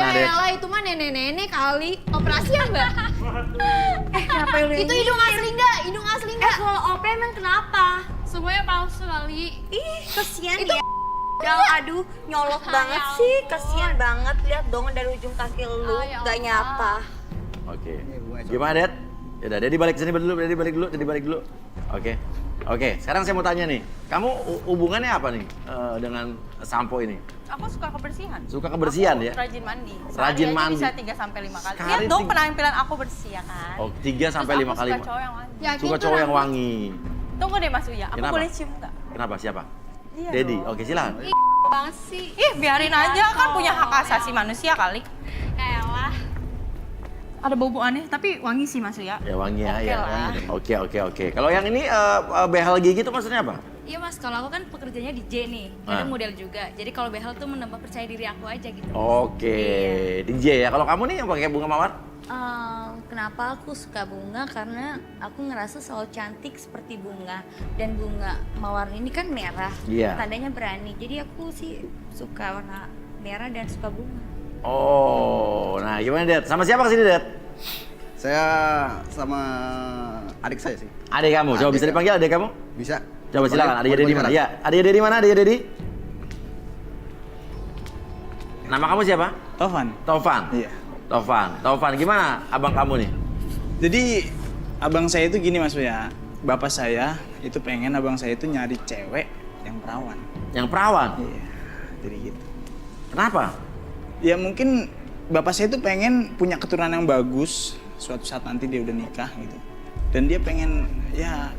Gimana, Dek? Yaelah, itu mah nenek-nenek kali. Operasi ya, Mbak? Kenapa lu Itu hidung asli nggak? Hidung asli nggak? kalau OP emang kenapa? Semuanya palsu kali. Ih, kesian ya. Dal, aduh, nyolok banget Ya sih. ampun. Kesian banget. Lihat dong dari ujung kaki lu, Ya gak Allah. nyapa. Oke. Gimana, Det? Yaudah, Dedi balik sini dulu, Dedi balik dulu. Oke. Oke, sekarang saya mau tanya nih. Kamu hubungannya apa nih dengan sampo ini? Aku suka kebersihan. Suka kebersihan ya? Rajin mandi. Rajin Sehari aja mandi. bisa 3 sampai 5 kali. Sekali Lihat dong tiga- penampilan aku bersih ya kan. Oh, 3 sampai 5 kali. Terus aku suka cowok yang wangi. Yakin Suka tuh, cowok yang Rambut? wangi. Tunggu deh Mas Uya, aku Kenapa? boleh cium nggak? Kenapa? Siapa? Iya Dedi. dong. Oke, silakan. Ih, banget sih. Ih, biarin aja kan punya hak asasi manusia kali. Yaelah. Ada bau aneh tapi wangi sih Mas Uya. Ya wangi ya, Oke ya. lah. Oke. Kalau yang ini behel gigi itu maksudnya apa? Iya mas, kalau aku kan pekerjaannya DJ nih, kadang Ah. model juga. Jadi kalau behel tuh menambah percaya diri aku aja gitu. Oke, DJ ya. Kalau kamu nih yang pakai bunga mawar? Kenapa aku suka bunga? Karena aku ngerasa selalu cantik seperti bunga. Dan bunga mawar ini kan merah, Iya. tandanya berani. Jadi aku sih suka warna merah dan suka bunga. Oh, nah gimana, Det? Sama siapa kesini, Det? Saya sama adik saya sih. Adik kamu. Coba Adik bisa ya. dipanggil adik kamu? Bisa. Coba silakan. Adiknya Boleh Dedi mana? kenalan? Ya, adiknya Dedi mana? Adiknya Dedi? Nama kamu siapa? Tovan. Taufan. Iya. Taufan, gimana abang kamu nih? Jadi abang saya itu gini Mas Uya, bapak saya itu pengen abang saya itu nyari cewek yang perawan. Yang perawan? Iya, jadi gitu. Kenapa? Ya mungkin bapak saya itu pengen punya keturunan yang bagus suatu saat nanti dia udah nikah gitu. Dan dia pengen, ya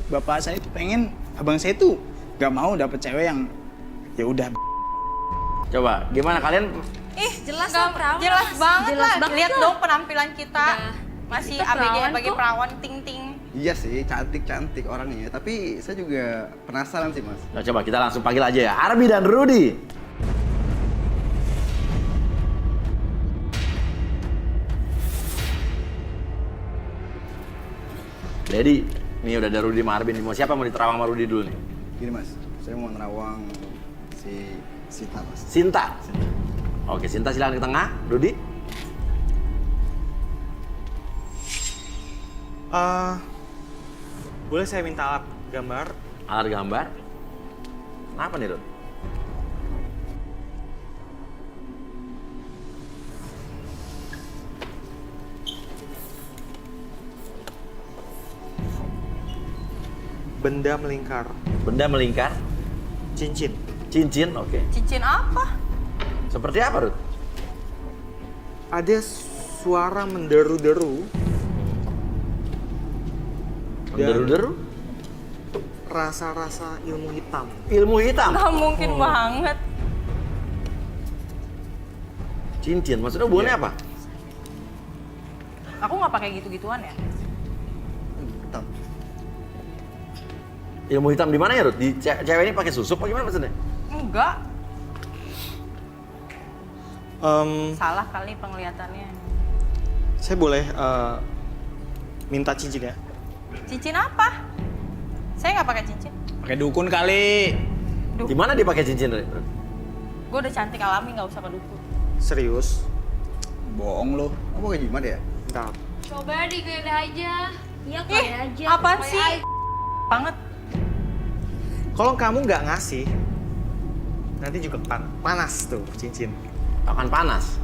bapak saya itu pengen abang saya itu gak mau dapet cewek yang ya udah. Coba, gimana kalian? Ih, Jelas nggak- lah perawan, Jelas Mas. banget Jelas lah. banget Lihat lah. dong penampilan kita. Udah. Masih Kita ABG perawan sebagai kok. perawan ting-ting. Iya sih, cantik orangnya. Tapi saya juga penasaran sih, Mas. Nah, coba kita langsung panggil aja ya. Arbi dan Rudy. Dedi, nih udah ada Rudy sama Arbi nih. Mau siapa mau diterawang sama Rudy dulu nih? Gini, Mas. Saya mau nerawang si Sita, Mas. Sinta. Oke, Sinta silakan ke tengah. Rudy. Boleh saya minta alat gambar? Alat gambar. Kenapa nih, Rud? Benda melingkar. Benda melingkar. Cincin. Cincin, oke. Cincin apa? Seperti apa, Rud? Ada suara menderu-deru. Dan Deru-deru. rasa-rasa ilmu hitam. Ilmu hitam. Nggak mungkin banget. Cincin, maksudnya hubungannya apa? Aku nggak pakai gitu-gituan ya. Hitam. Ilmu hitam di mana ya, Rud? Di cewek ini pakai susuk apa gimana maksudnya? Enggak. Em, Salah kali penglihatannya. saya boleh minta cincin ya? Cincin apa? Saya nggak pakai cincin. Pakai dukun kali. Duh, Di mana dia pakai cincin, Rud? gue udah cantik alami, nggak usah ke dukun. Serius? Bohong lo. Kamu pakai jimat ya? Bentar. Coba digeledah aja. Iya Ih, kali aja. apaan sih? Banget. Kalau kamu nggak ngasih, nanti juga panas tuh cincin. Akan panas.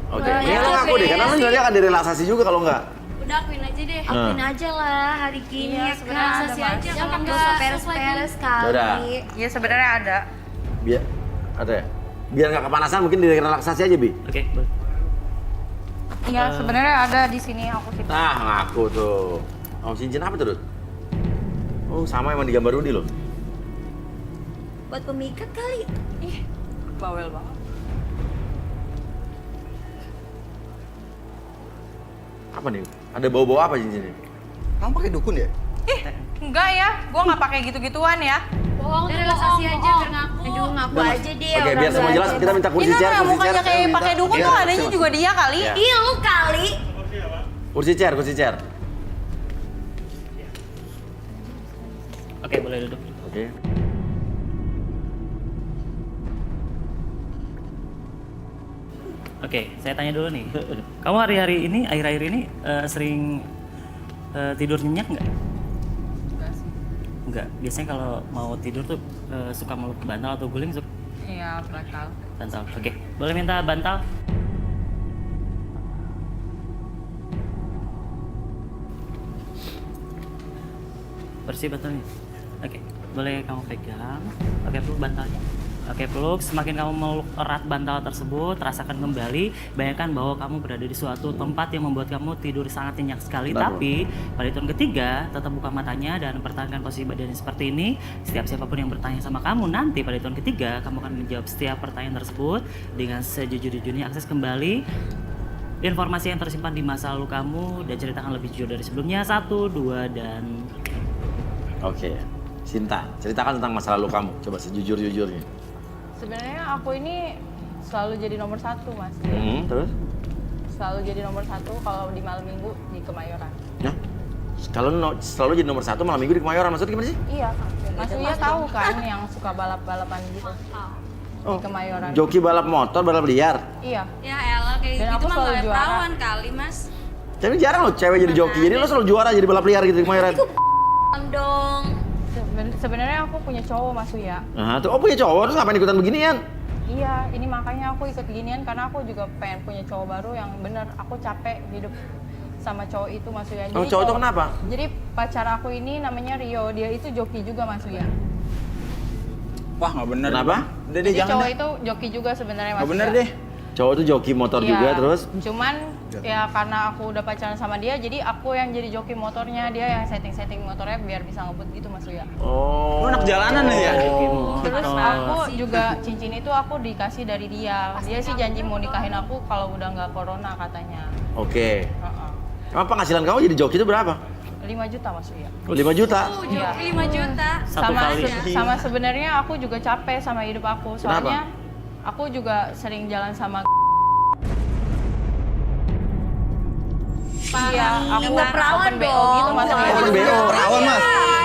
Oke, Wah, ini lo ya, ngaku deh, karena lo nanti akan direlaksasi juga kalau enggak. Udah akuin aja deh. Akuin aja lah hari gini Iya, ya sebenarnya kan. ada, Relaksasi Mas. aja Ya, kalau kan Gak enggak usah peres-peres kali. Yaudah. Iya sebenarnya ada. Biar ada ya? Biar nggak kepanasan mungkin direlaksasi aja, Bi. Oke, boleh. Iya sebenarnya ada di sini aku sih. Nah, ngaku tuh. Oh, cincin apa tuh, Rud? Oh, sama emang di gambar Rudy loh. Buat pemikat kali. Ih, bawel banget. Apa nih? Ada bau-bau apa cincinnya? Kamu pakai dukun ya? Ih, enggak ya. Gua nggak pakai gitu-gituan ya. Bohong tuh, Relaksasi bohong, aja bohong. biar ngaku. Aduh ngaku Udah, Mas. aja deh. Oke, orang biar semua gak jelas ada. kita minta kursi Ini chair, nah, kursi mukanya chair. kayak pakai dukun Iya, tuh adanya siap. juga dia kali. Iya. Ih lu kali. Kursi chair, kursi chair. Oke, boleh duduk. Oke. Oke, saya tanya dulu nih. Kamu hari-hari ini, akhir-akhir ini sering tidur nyenyak nggak? Enggak sih. Enggak. Biasanya kalau mau tidur tuh suka meluk bantal atau guling suka Iya, bantal. bantal. Oke, boleh minta bantal? Bersih bantalnya. Oke, boleh kamu pegang. Oke, peluk bantalnya. Oke, peluk. Semakin kamu meluk erat bantal tersebut, rasakan kembali. Bayangkan bahwa kamu berada di suatu tempat yang membuat kamu tidur sangat nyenyak sekali. Bentar, Tapi pada hitungan ketiga, tetap buka matanya dan pertahankan posisi badannya seperti ini. Setiap siapapun yang bertanya sama kamu nanti pada hitungan ketiga, kamu akan menjawab setiap pertanyaan tersebut dengan sejujur-jujurnya. Akses kembali informasi yang tersimpan di masa lalu kamu dan ceritakan lebih jujur dari sebelumnya. 1, 2, dan... Oke. Sinta, ceritakan tentang masa lalu kamu. Coba sejujur-jujurnya. Sebenarnya aku ini selalu jadi nomor 1, Mas. Terus? Selalu jadi nomor 1 kalau di malam minggu di Kemayoran. Ya? Kalau selalu jadi nomor 1 malam minggu di Kemayoran, maksudnya gimana sih? Iya, Mas Uya tahu kan yang suka balap-balapan gitu. Di Kemayoran. Joki balap motor, balap liar. Iya. Ya elah kayak Dan gitu aku mah selalu nggak juara. perawan kali mas. Tapi jarang loh cewek jadi joki, jadi lo selalu juara jadi balap liar gitu di Kemayoran. dong. Sebenarnya aku punya cowok, Mas Uya. Nah, tuh, oh punya cowok, terus ngapain ikutan beginian? Iya, ini makanya aku ikut ginian karena aku juga pengen punya cowok baru yang bener. Aku capek hidup sama cowok itu, Mas Uya. Oh, cowok itu kenapa? Jadi pacar aku ini namanya Rio, dia itu joki juga, Mas Uya. Wah, nggak bener. Kenapa? Udah deh, Jadi jangan cowok deh. itu joki juga sebenarnya, Mas Nggak bener Uya. deh. Cowok itu joki motor Iya, juga, terus? Cuman ya karena aku udah pacaran sama dia, jadi aku yang jadi joki motornya, dia yang setting-setting motornya biar bisa ngebut gitu, Mas Uya. Oh. Lu anak jalanan ya? Terus aku juga cincin itu aku dikasih dari dia. Dia sih janji mau nikahin aku kalau udah nggak corona katanya. Oke. Heeh. Emang penghasilan kamu jadi joki itu berapa? 5 juta, Mas Uya. 5 juta? Iya. Joki 5 juta. Satu kali. Sama sebenarnya aku juga capek sama hidup aku. Soalnya aku juga sering jalan sama Iya, aku perawan open BO dong. gitu, Mas. Open BO. Perawan, Mas.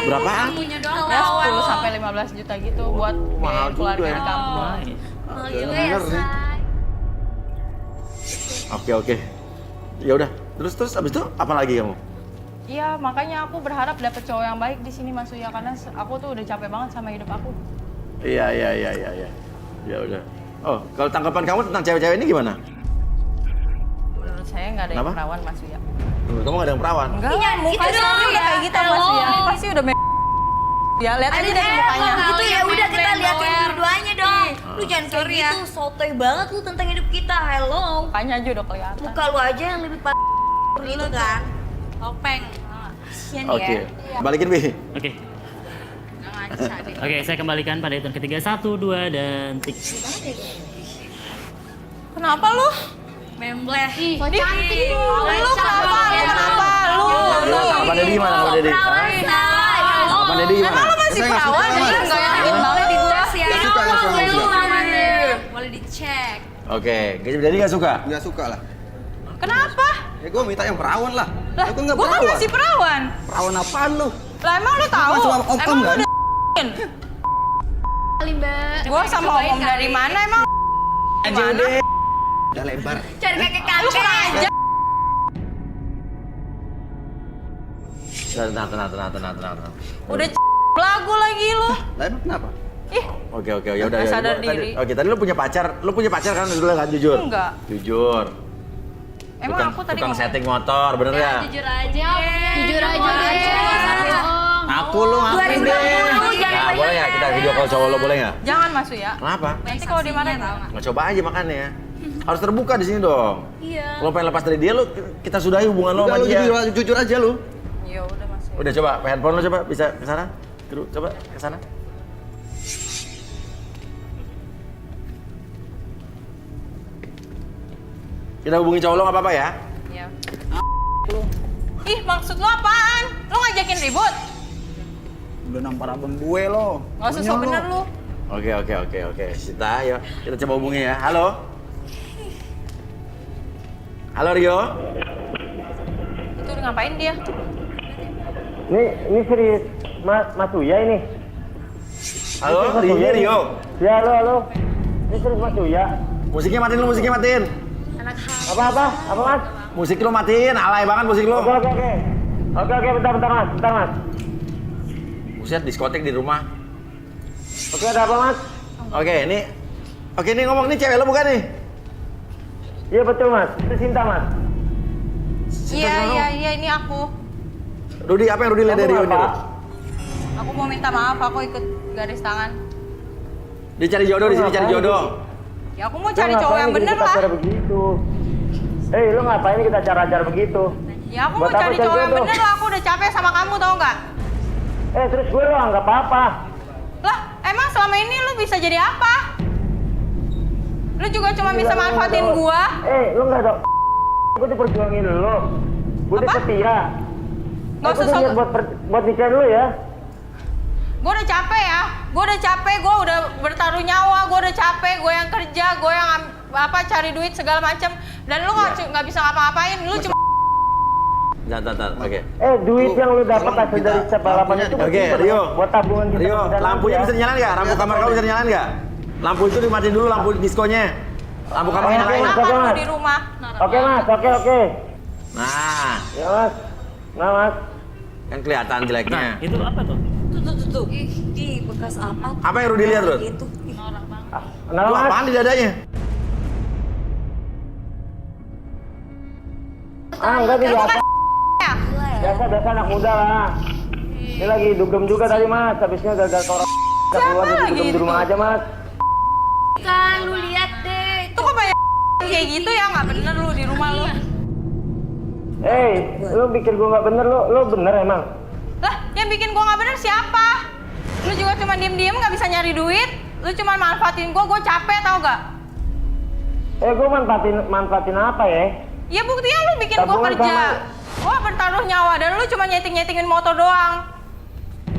Berapaan? Punya doang Ya perawan. 10 sampai 15 juta gitu buat mahal biaya keluarga juga ya. di kampung. Mahal juga ya, Say. Oke. Ya udah. Terus abis itu apa lagi kamu? Iya, makanya aku berharap dapet cowok yang baik di sini, Mas Uya, karena aku tuh udah capek banget sama hidup aku. Iya. Ya udah. Oh, kalau tanggapan kamu tentang cewek-cewek ini gimana? Menurut saya nggak ada yang Kenapa? perawan, Mas Uya. Menurut kamu gak ada yang perawan? Enggak, muka story udah kayak gitu, Mas Uya. Ini pasti udah ya, lihat aja dari mukanya. Itu ya udah kita liatin Bawel. berdua-nya dong. Lu jangan kayak Sorry ya. gitu, sotoy banget lu tentang hidup kita. Hello. Mukanya aja udah kelihatan. Muka lu aja yang lebih itu kan. Topeng. Kasian Oke. ya. Balikin, Bi. Oke. Nggak ngaca deh. Oke, saya kembalikan pada hitungan ketiga. 1, 2, dan 3. Kenapa lu? Membleh. Kok cantik Lu kenapa? Lu kenapa? Lu. Apa Dedi gimana? Apa Dedi? Apa Dedi gimana? Emang lu masih Saya nggak perawan? suka, Jadi Mas. nggak yakin banget di gua. Ya, Nggak suka, nggak suka, nggak suka. boleh dicek. Oke, Dedi gak suka? Nggak suka lah. Kenapa? Ya gue minta yang perawan lah. Lah, Aku nggak gua kan perawan. masih perawan. Perawan apaan lu? Lah emang lu tahu? Gua sama om-om Emang lu kan? udah Kali Mbak. Gua sama om dari mana emang? Aja udah. Udah lebar. Cari kakek Lu kurang kakek. aja. Tenang. Udah belagu lagi lu. Lah emang kenapa? Ih, Oke, ya udah. Nggak Ya. sadar Tadi- diri. Oke, tadi lu punya pacar kan dulu kan jujur? Enggak. Jujur. emang aku tadi tukang ngomong. setting motor, bener ya? Jujur aja. Jujur aja deh. Bohong. Aku lu ngapain deh? 2020 jangan Nah, boleh nggak kita video call cowok lo, boleh nggak? Jangan Mas Uya. Kenapa? Nanti kalau dimarahin Nggak coba aja makannya. Harus terbuka di sini dong. Iya. Kalau pengen lepas dari dia, lu kita sudahi hubungan lo Udah sama lu dia. jujur aja lu. Ya udah Mas Uya. Udah coba, handphone lo coba bisa ke sana? Coba ke sana. Kita hubungi cowok lo nggak apa-apa ya? Iya. Ih, maksud lu apaan? Lu ngajakin ribut? Udah nampar abang gue lo. Nggak usah sok bener lu. Oke. Sita, ayo kita coba hubungi ya. Halo? Halo Rio? Itu udah ngapain dia? Ini serius Mas Uya ini? Halo, ini Rio. Ya, halo. Ini serius Mas Uya? Musiknya matiin lu, musiknya matiin. anak halus. Apa mas? Musik lu matiin, alay banget musik lu. Oke, bentar mas. Buset, diskotek di rumah. Oke, ada apa mas? Oke, ini ngomong, ini cewek lu bukan nih? Iya betul mas, itu Cinta mas. Iya, ini aku. Rudi, apa yang Rudi lihat dari Rio ini? Rud? Aku mau minta maaf, aku ikut garis tangan. Dia cari jodoh di sini, cari jodoh. Ya aku mau cari cowok yang bener lah. Begitu. Lu ngapain kita cara-cara begitu? Ya aku mau Buat apa cari cowok yang jodoh? bener lah, aku udah capek sama kamu tau nggak? Terus gue lo anggap apa? Lah, emang selama ini lu bisa jadi apa? Lu juga cuma bisa manfaatin gua. Lu nggak ada. Gue udah perjuangin lo. Gue udah setia. Nggak usah sok. Buat nikahin lo ya. Gue udah capek ya. Gue udah bertaruh nyawa. Gue udah capek. Gue yang kerja, gue yang cari duit segala macam. Dan lu nggak bisa ngapa-ngapain. Lu cuma. Oke. Duit yang lu dapat hasil dari balapan itu. Oke, Rio. Buat tabungan kita. Rio, lampunya bisa dinyalain nggak? Lampu kamar kamu bisa dinyalain nggak? Lampu itu dimatiin dulu, lampu diskonya. Lampu kamar nyalain. Kenapa lu di rumah? Oke mas, oke. Nah, Ya mas. Nah mas. kan kelihatan jeleknya. Nah, itu apa tuh? Tuh. Ih, bekas apa? Apa yang Rudi lihat, Rud? Itu. Nah Lu mas. apaan di dadanya? Enggak nih biasa. Ya. Biasa anak muda lah. Ini lagi dugem juga tadi mas. Habisnya gagal orang. Kita keluar jadi dugem di rumah aja mas. Kan lu lihat deh. Tuh kok banyak kayak gitu ya, nggak bener lu di rumah lu. Lu pikir gua nggak bener, lu bener emang? Lah, yang bikin gua nggak bener siapa? Lu juga cuma diem-diem nggak bisa nyari duit. Lu cuma manfaatin gua capek tau gak? Gua manfaatin apa ya? Ya buktinya lu bikin gua Tabungan kerja. sama- Gua bertaruh nyawa dan lu cuma nyeting-nyetingin motor doang.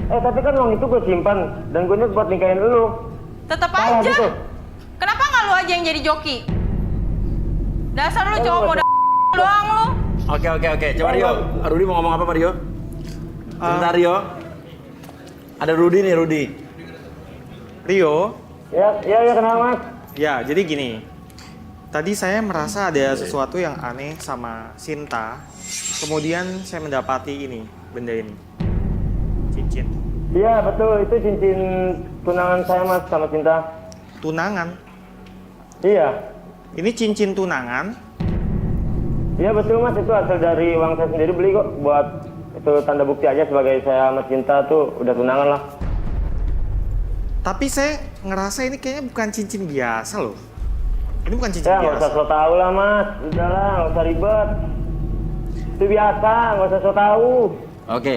Tapi kan uang itu gue simpan dan gue buat nikahin lu. Tetep Salah aja. gitu. Kenapa nggak lu aja yang jadi joki? Dasar lu cowok modal doang lu. Oke. Coba Rio. Rudi mau ngomong apa, Pak Rio? Sebentar, Rio. Ada Rudi nih, Rudi. Rio, Ya kenal mas. ya jadi gini. Tadi saya merasa ada sesuatu yang aneh sama Sinta. Kemudian saya mendapati ini, benda ini. Cincin. Iya betul, itu cincin tunangan saya mas sama Cinta. Tunangan. Iya. Ini cincin tunangan. Iya betul mas, itu hasil dari uang saya sendiri beli kok. Buat itu tanda bukti aja sebagai saya sama Cinta tuh udah tunangan lah. Tapi saya ngerasa ini kayaknya bukan cincin biasa loh. Ini bukan cincin Ya nggak biasa. usah so tau lah mas, udahlah nggak usah ribet. Itu biasa, nggak usah so tau. Oke.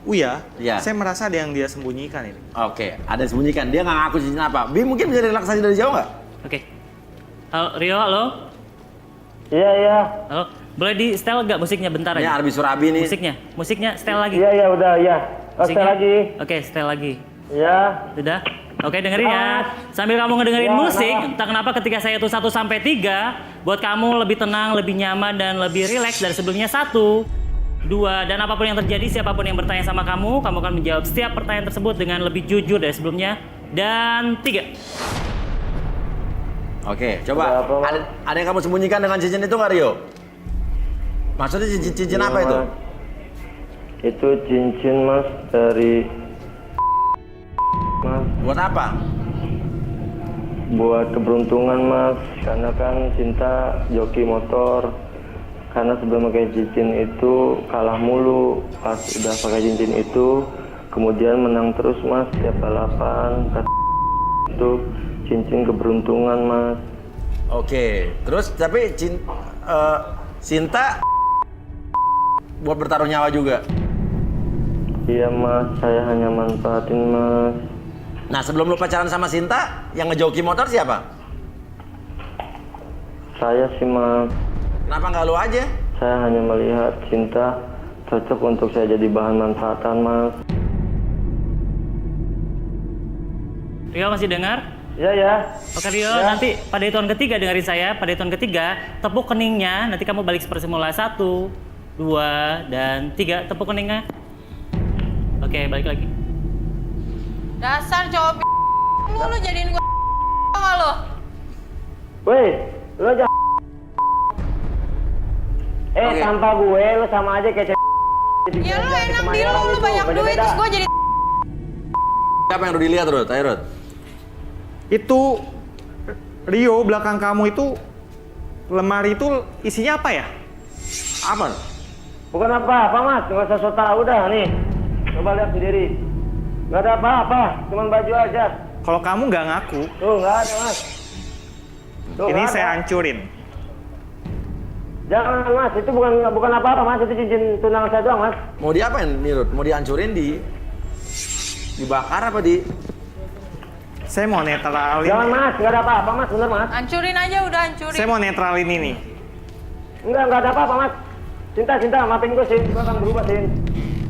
Uya, Iya. saya merasa ada yang dia sembunyikan ini. Oke, ada yang sembunyikan. Dia nggak ngaku cincin apa. Bi mungkin bisa relaksasi dari jauh nggak? Oke. Halo, Rio, halo? Iya. Halo? Boleh di setel nggak musiknya bentar Ini aja? Arbi Surabi nih. Musiknya setel lagi. Iya udah ya. Setel lagi. Oke, setel lagi. Iya. Sudah? Oke, dengerin ya. Sambil kamu ngedengerin Ya, musik, entah kenapa ketika saya hitung 1 sampai 3, buat kamu lebih tenang, lebih nyaman, dan lebih rileks dari sebelumnya. 1, 2, dan apapun yang terjadi, siapapun yang bertanya sama kamu akan menjawab setiap pertanyaan tersebut dengan lebih jujur dari sebelumnya. Dan 3. Oke, coba. Ada yang kamu sembunyikan dengan cincin itu nggak, Rio? Maksudnya cincin apa Iya, itu? Mas. Itu cincin mas dari mas. Buat apa? Buat keberuntungan mas, karena kan Cinta joki motor. Karena sebelum pakai cincin itu kalah mulu. Pas udah pakai cincin itu, kemudian menang terus mas tiap balapan. Itu cincin keberuntungan mas. Oke, terus tapi Sinta buat bertaruh nyawa juga. Iya mas, saya hanya manfaatin mas. Nah, sebelum lu pacaran sama Sinta, yang ngejoki motor siapa? Saya sih mas. Kenapa nggak lu aja? Saya hanya melihat Cinta cocok untuk saya jadi bahan manfaatan mas. Rio masih dengar? Ya. Oke Rio, nanti pada hitungan ketiga dengerin saya. Pada hitungan ketiga, tepuk keningnya. Nanti kamu balik seperti semula. 1, 2, dan 3. Tepuk keningnya. Oke, balik lagi. Dasar cowok lu jadiin gua nggak lu? Woi, lu aja. Oke. Tanpa gue lu sama aja kayak Ya lu enak di lu banyak duit terus gue jadi Siapa yang Rudi lihat, Rod? Ayo, Rod. Itu Rio belakang kamu itu lemari itu isinya apa ya? Apa? Bukan apa-apa mas, nggak usah so tau udah nih. Coba lihat sendiri. Nggak ada apa-apa, cuman baju aja. Kalau kamu nggak ngaku, Tuh nggak ada mas. Tuh, ini nggak saya ada. hancurin. Jangan mas, itu bukan apa-apa mas, itu cincin tunangan saya doang mas. Mau diapain nih, Rod? Mau dihancurin dibakar apa di? Saya mau netralin. Jangan mas, nggak ada apa-apa mas, bener mas. hancurin aja udah hancurin. Saya mau netralin ini. Nggak ada apa-apa mas. Cinta, maafin gue Sin, gue akan berubah Sin.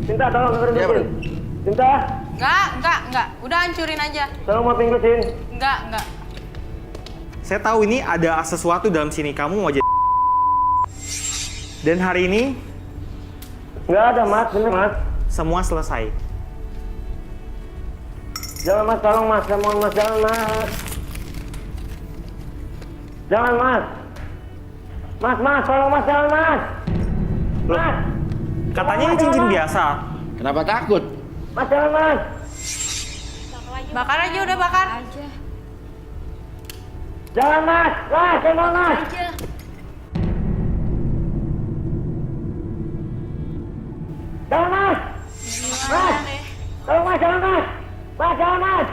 Cinta, tolong dengerin Iya, gue bro. Sin. Cinta, Enggak. Udah hancurin aja. tolong maafin gue Sin. Enggak. Saya tahu ini ada sesuatu dalam sini, kamu mau jadi. Dan hari ini Nggak ada mas, bener mas. semua selesai. Jangan mas, tolong mas, saya mohon mas, jangan mas. Jangan mas. Mas, tolong mas, jangan mas. Mas, Katanya ini cincin biasa. Kenapa takut? mas jangan mas. Bakar aja udah bakar. Jangan mas, saya mohon mas. Jangan mas. Mas, tolong mas, jangan mas. Mas, jangan mas.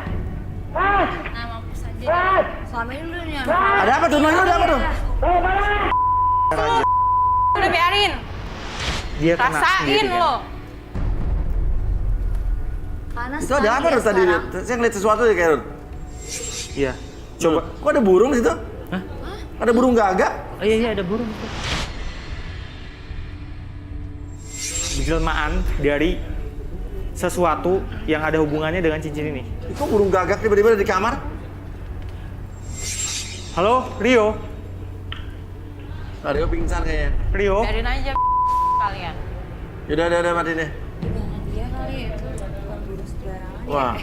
Mas, Nah, mampus aja. mas, Selama ini lu nih. mas. Ada apa tuh? Ada apa tuh? Tolong mas. Udah biarin. Dia kena Rasain sendiri, kan? lo. Panas Itu ada apa, sekali Rod, ya tadi? sekarang. Saya ngeliat sesuatu ya, kayak, Rod. Iya. Coba. Kok ada burung di situ? Hah? Ada burung gagak? Oh iya ada burung. Jelmaan dari sesuatu yang ada hubungannya dengan cincin ini. Kok burung gagak tiba-tiba ada di kamar? Halo, Rio. Rio pingsan kayaknya. Rio. Biarin aja kalian. Udah, matiin deh. Dia kali ya. Wah.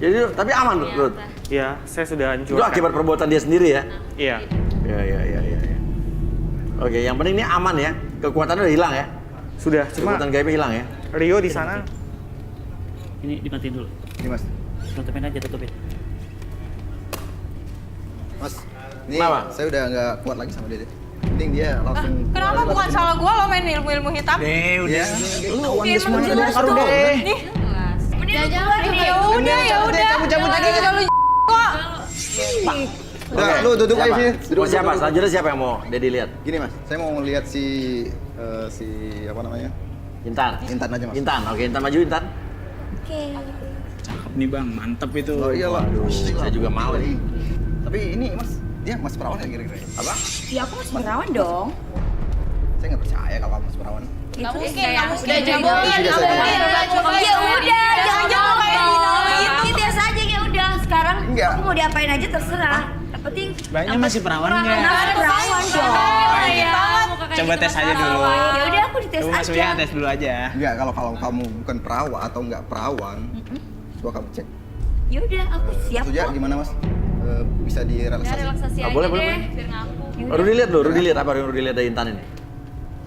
Jadi, tapi aman, Rod. Ya, saya sudah Itu hancurkan. akibat perbuatan dia sendiri ya? Iya. Ya. Oke, yang penting ini aman ya. Kekuatannya udah hilang ya. Sudah, cuma Kekuatan gaibnya hilang ya. Rio di sana. Ini dimatiin dulu. Ini mas. Tutupin aja, tutupin. Mas, ini Kenapa? saya udah nggak kuat lagi sama dia deh. Mending dia langsung. Kenapa bukan salah gua lo main ilmu-ilmu hitam? Udah. Lu uang Mungkin dia semua menjelas dulu taruh dong. deh. Nih, Jangan-jangan ya udah. cabut Lagi aja. juga lu kok. Udah, lu duduk aja sini. Mau siapa? Selanjutnya siapa yang mau Dedi lihat? Gini mas, saya mau ngeliat si apa namanya? Intan. Intan aja mas. Intan, oke Intan maju Intan. Oke. Cakep nih bang, mantep itu. Oh iya lah. Waduh, saya juga mau nih. Tapi ini mas, dia mas perawan ya kira-kira? Apa? Ya aku masih perawan dong. Saya nggak percaya kalau kamu mas perawan. Nggak mungkin, Udah, nggak mungkin. udah, Nggak mungkin, sudah, nggak sudah. mungkin. Ya udah, jangan jangan kayak itu biasa aja ya udah. Sekarang Enggak. aku mau diapain aja terserah. Yang penting Banyak masih perawan nggak? masih perawan dong. Coba tes aja dulu. Ya udah aku dites Coba Mas aja. Uya tes dulu aja. Enggak, kalau kamu bukan perawan atau nggak perawan, coba kamu cek. Ya udah aku siap Suja kok. gimana mas? Bisa direlaksasi? relaksasi Ah, aja boleh, deh. boleh. Biar ngaku. Rudi lihat loh, Rudi lihat apa yang Rudi lihat dari Intan ini?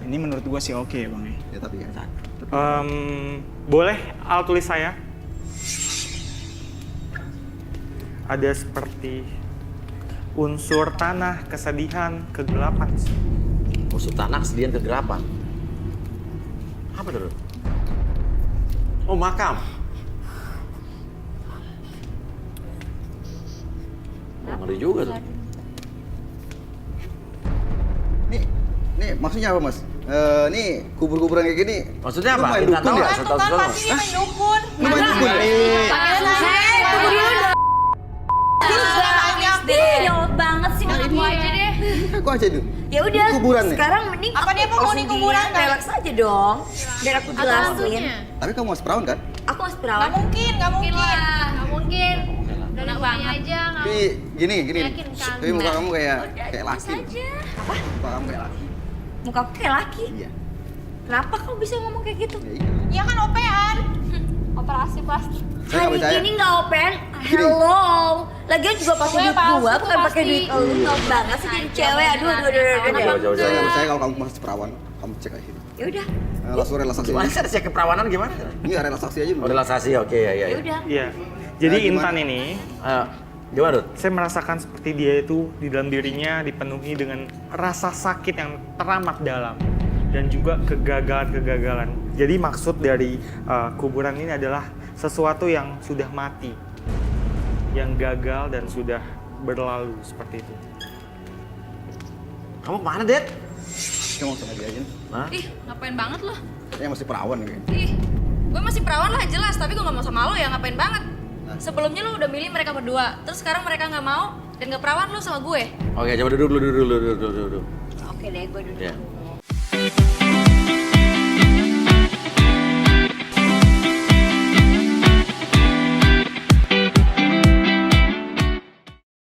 Ini menurut gua sih oke bang. Ya tapi kan. Boleh al tulis saya? Ada seperti unsur tanah, kesedihan, kegelapan. Musuh tanah, kesedihan, kegelapan. Apa tuh? Rud? Oh, makam. Oh, ngeri juga tuh. Nih maksudnya apa mas? Nih kubur-kuburan kayak gini. Maksudnya lu apa? main Intan dukun tahu ya? nggak? Tuh kan pasti dia main dukun. Lu main dukun? Tunggu dulu dong. Jawab banget sih Aku aja deh. Aku aja dulu. Ya udah. Kuburan nih? Sekarang mending Apa dia mau di kuburan kali? Relax aja dong. Biar aku jelasin. Tapi kamu mas perawan kan? Aku masih Nggak perawan. mungkin, nggak mungkin. Nggak mungkin. Udah enak banget aja. Tapi gini. Meyakinkan. Tapi muka kamu kayak laki. Aja. Apa? Muka kamu kayak laki. Muka aku kayak laki. Iya. Kenapa kau bisa ngomong kayak gitu? Ya iya. Ya kan opean. Operasi plastik. Saya nggak Hari percaya. ini nggak open. Hello. Lagian juga pakai Pokoknya duit palsu gua, tuh bukan pakai pasti. duit lu. Tau banget sih jadi cewek. Aduh. Saya nggak percaya kalau kamu masih perawan. Kamu cek aja. Ya udah. Langsung relaksasi Gimana aja. sih cek keperawanan gimana? Iya, relaksasi aja Oh, dulu. relaksasi, oke ya. Ya udah. Iya. Jadi Nah, gimana? Intan ini, Gimana, Dut? saya merasakan seperti dia itu di dalam dirinya dipenuhi dengan rasa sakit yang teramat dalam dan juga kegagalan-kegagalan. Jadi maksud dari kuburan ini adalah sesuatu yang sudah mati, yang gagal dan sudah berlalu seperti itu. Kamu kemana, Det? Kita mau sama dia aja. Hah? Ih, ngapain banget lo? Kayaknya masih perawan kayaknya. Ih, gue masih perawan lah jelas, tapi gue gak mau sama lo ya, ngapain banget. Sebelumnya lo udah milih mereka berdua, terus sekarang mereka gak mau dan gak perawan lo sama gue. Oke, coba duduk dulu. Oke deh, gue duduk. Ya.